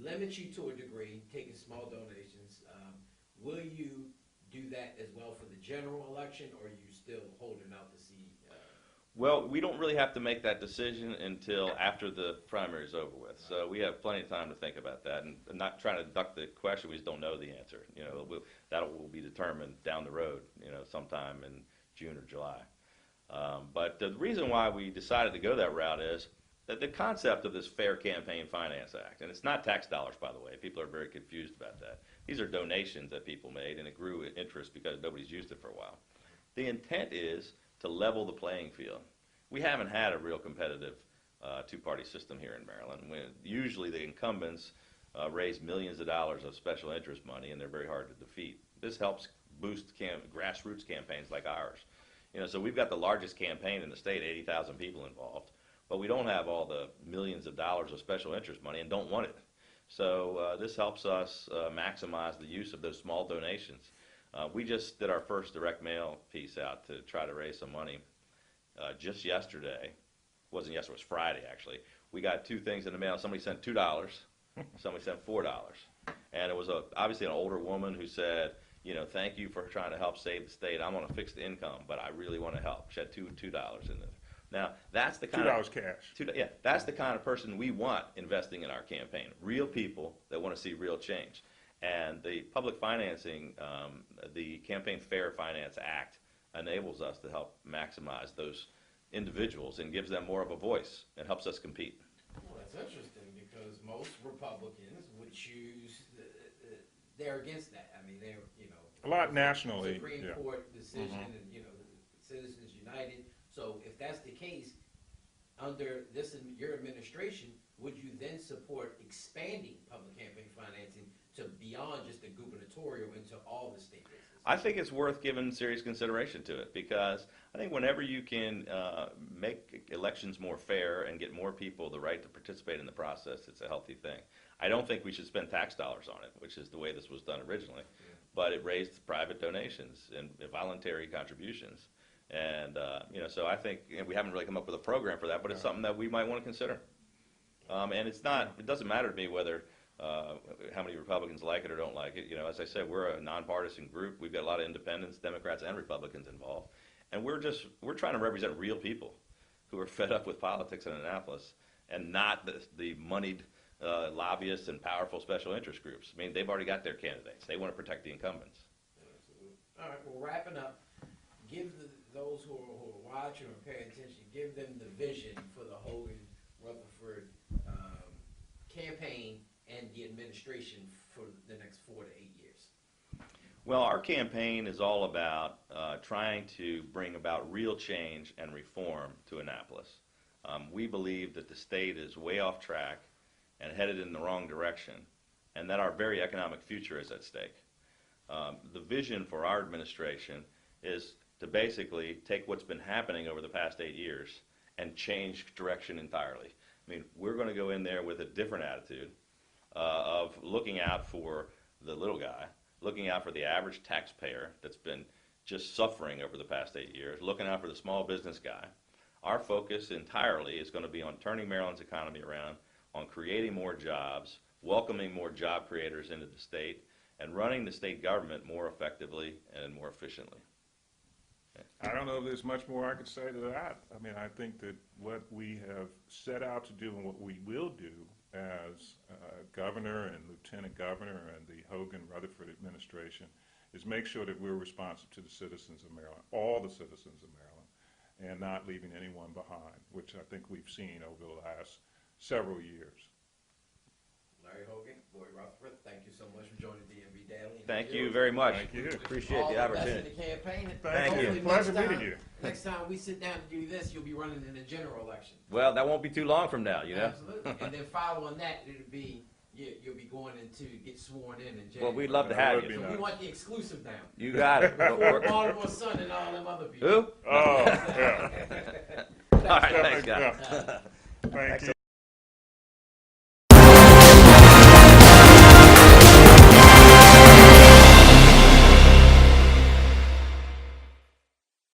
limits you to a degree, taking small donations. Will you do that as well for the general election, or are you still holding out to see? Well, we don't really have to make that decision until after the primary is over with. So we have plenty of time to think about that, and not trying to duck the question. We just don't know the answer. You know, that will be determined down the road, you know, sometime in June or July. But the reason why we decided to go that route is that the concept of this Fair Campaign Finance Act, and it's not tax dollars, by the way. People are very confused about that. These are donations that people made, and it grew in interest because nobody's used it for a while. The intent is to level the playing field. We haven't had a real competitive two-party system here in Maryland. Usually the incumbents raise millions of dollars of special interest money, and they're very hard to defeat. This helps boost grassroots campaigns like ours. You know, so we've got the largest campaign in the state, 80,000 people involved, but we don't have all the millions of dollars of special interest money and don't want it. So this helps us maximize the use of those small donations. We just did our first direct mail piece out to try to raise some money just yesterday. Wasn't yesterday, it was Friday actually. We got two things in the mail. Somebody sent $2, somebody sent $4. And it was obviously an older woman who said, you know, thank you for trying to help save the state. I'm on a fixed income, but I really want to help. She had $2 in there. Now, that's the kind $2 cash. Yeah, that's the kind of person we want investing in our campaign. Real people that want to see real change. And the public financing, the Campaign Fair Finance Act enables us to help maximize those individuals and gives them more of a voice and helps us compete. Well, that's interesting because most Republicans would choose, they're against that. I mean, they're, you know. A lot nationally. Supreme Court decision and, you know, Citizens United. So if that's the case, under this, your administration, would you then support expanding public campaign financing to beyond just the gubernatorial into all the state races? I think it's worth giving serious consideration to it because I think whenever you can make elections more fair and get more people the right to participate in the process, it's a healthy thing. I don't think we should spend tax dollars on it, which is the way this was done originally, but it raised private donations and voluntary contributions. And, you know, so I think we haven't really come up with a program for that, but it's something that we might want to consider. And it's not, it doesn't matter to me whether how many Republicans like it or don't like it. You know, as I said, we're a nonpartisan group. We've got a lot of independents, Democrats, and Republicans involved. And we're trying to represent real people who are fed up with politics in Annapolis and not the moneyed lobbyists and powerful special interest groups. I mean, they've already got their candidates. They want to protect the incumbents. Absolutely. All right, well, wrapping up, give those who are watching or paying attention, give them the vision for the Hogan Rutherford campaign and the administration for the next 4 to 8 years. Well, our campaign is all about trying to bring about real change and reform to Annapolis. We believe that the state is way off track and headed in the wrong direction, and that our very economic future is at stake. The vision for our administration is to basically take what's been happening over the past 8 years and change direction entirely. I mean, we're going to go in there with a different attitude of looking out for the little guy, looking out for the average taxpayer that's been just suffering over the past 8 years, looking out for the small business guy. Our focus entirely is going to be on turning Maryland's economy around, on creating more jobs, welcoming more job creators into the state, and running the state government more effectively and more efficiently. I don't know if there's much more I could say to that. I mean, I think that what we have set out to do and what we will do as governor and lieutenant governor and the Hogan Rutherford administration is make sure that we're responsive to the citizens of Maryland, all the citizens of Maryland, and not leaving anyone behind, which I think we've seen over the last several years. Larry Hogan, Boyd Rutherford, thank you so much for joining DMVDaily. Thank you very much. Thank you. Appreciate the opportunity. All the best in the campaign. Thank you. Next Pleasure time- meeting you. Next time we sit down to do this, you'll be running in the general election. Well, that won't be too long from now, you know. Absolutely. And then following that, it'll be you'll be going into get sworn in January. Well, we'd love to have That would you. be So we nice. want the exclusive now. You got it. Before Baltimore Sun and all them other people. Who? Oh, yeah. All right, thanks, guys. Yeah. Thank you.